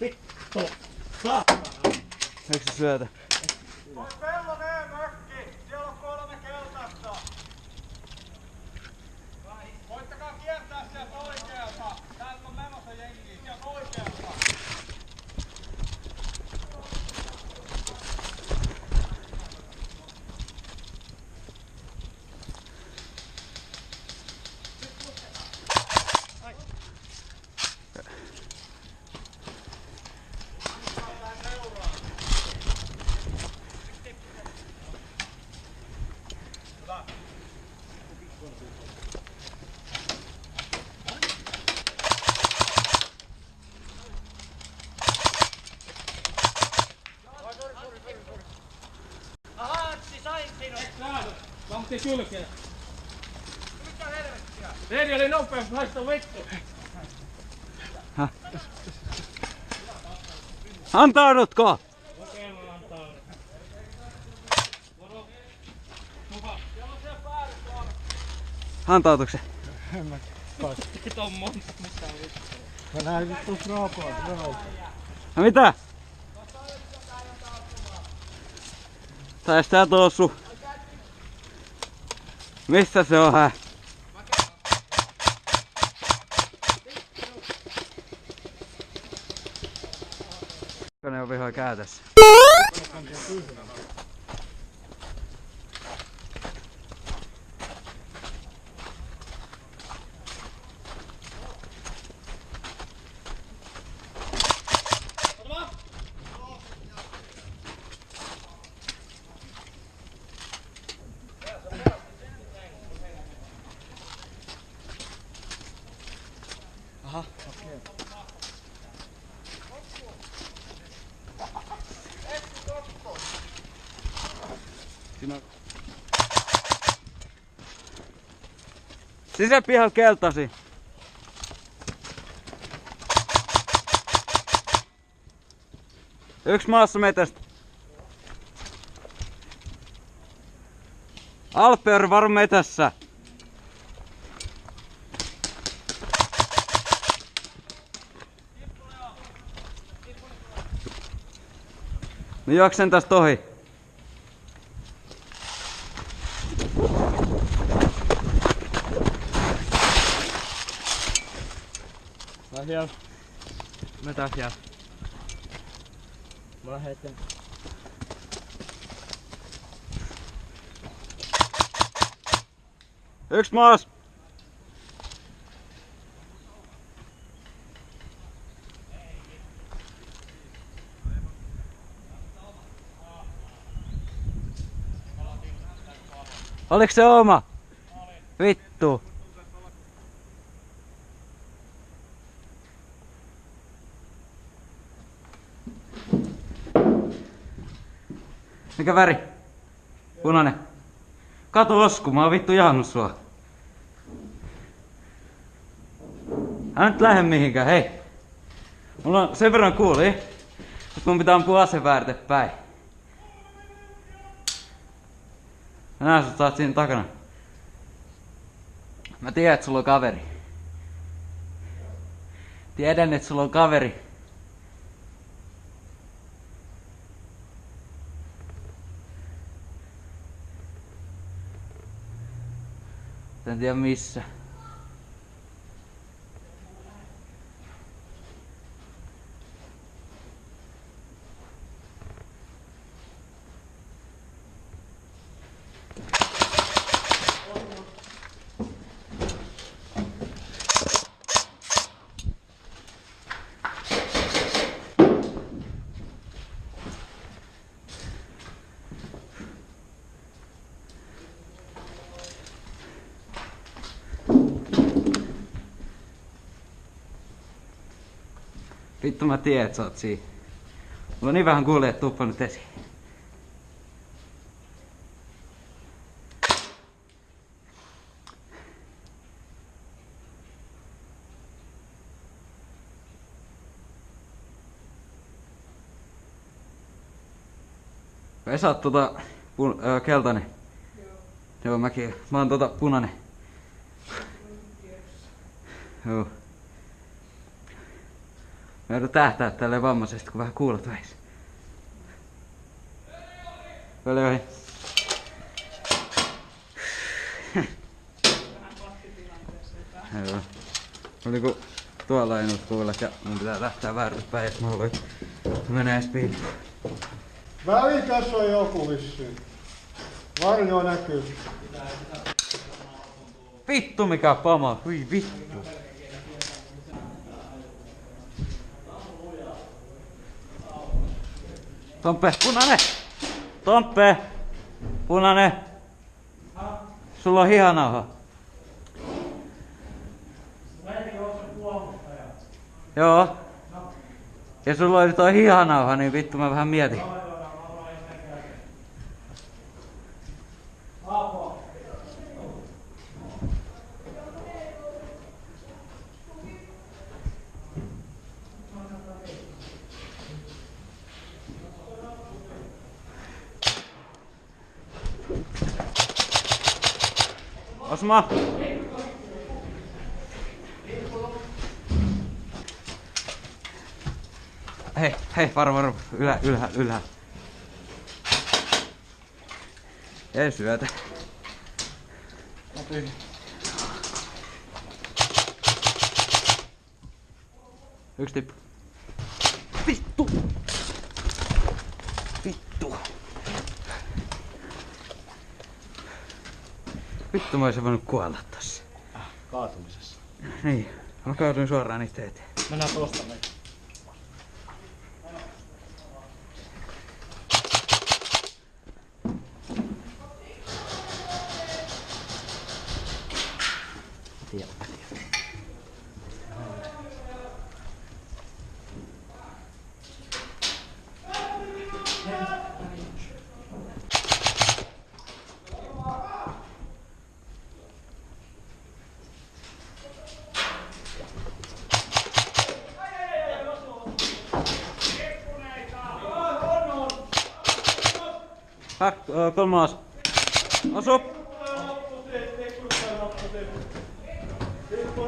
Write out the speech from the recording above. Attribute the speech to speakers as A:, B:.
A: Vittu! Saatana!
B: Eikö se syötä?
C: Toi Pellonen mökki! Siellä on 3 keltaista! Koittakaa kiertää sieltä oikealta! Täältä on menossa jengiä! Sieltä oikealta!
A: Vauhti kylkeä. Mitä helvettiä? Reini oli nopeasti, haista vittu.
B: Antaudutko?
A: Okei, mä antaudun. Moro. Muka. Siellä on siellä päädyssä.
B: Antautuuko se?
A: Mitä on monta mitään vittu.
C: Mä näin vittu raakoa.
B: No mitä? Tai sitä tossu. Missä se on hä? Ne on vihoin käytössä. Aha, okei. Siinä on... Sisäpihan keltasi. Yksi maassa metästä. Alper varu metässä. No juoksen tästä ohi.
A: Mä siellä. Mä taas siellä. Mä lähetän.
B: Yksi maas. Oliko se oma? Oli. Vittu. Mikä väri? Punainen. Kato Osku, mä oon vittu jahannut sua. Älä nyt lähde mihinkään, hei. Mulla on sen verran kuuli, että mun pitää ampua ase väärtepäin. Mä näen sut, sä oot siinä takana. Mä tiedän, että sulla on kaveri. Tiedän, että sulla on kaveri. En tiedä missä. Vittu mä tiedän, että sä oot siinä. Mulla on niin vähän kuulee, että tuppa nyt esiin. Vesa oot keltainen. Joo, mäkin. Mä oon punainen. Joo. Mä joudun tähtää tälleen vammaisesti, kun vähän kuulot väis. Oli ohi. Joo. Oliko tuolla ainut kuulet ja mun pitää lähteä vääräpäin, jos mulla oli menee speed.
C: Välikäs on joku vissiin. Varjo näkyy.
B: Vittu mikä pama, hui vittu. Tompe, punainen! Tompe! Punainen! Sulla on hihanauha. Joo. Ja sulla oli toi hihanauha, niin vittu mä vähän mietin. Osmo! Hei, varo, ylhäällä. Ei syötä. Yksi tippu. Vittu! Vittu mä oisin voinut kuolla tossa.
A: Kaatumisessa.
B: Niin, mä kaaduin suoraan itse eteen.
A: Mennään tuosta meitä.
B: Kolmas. Osu!
C: Tippu,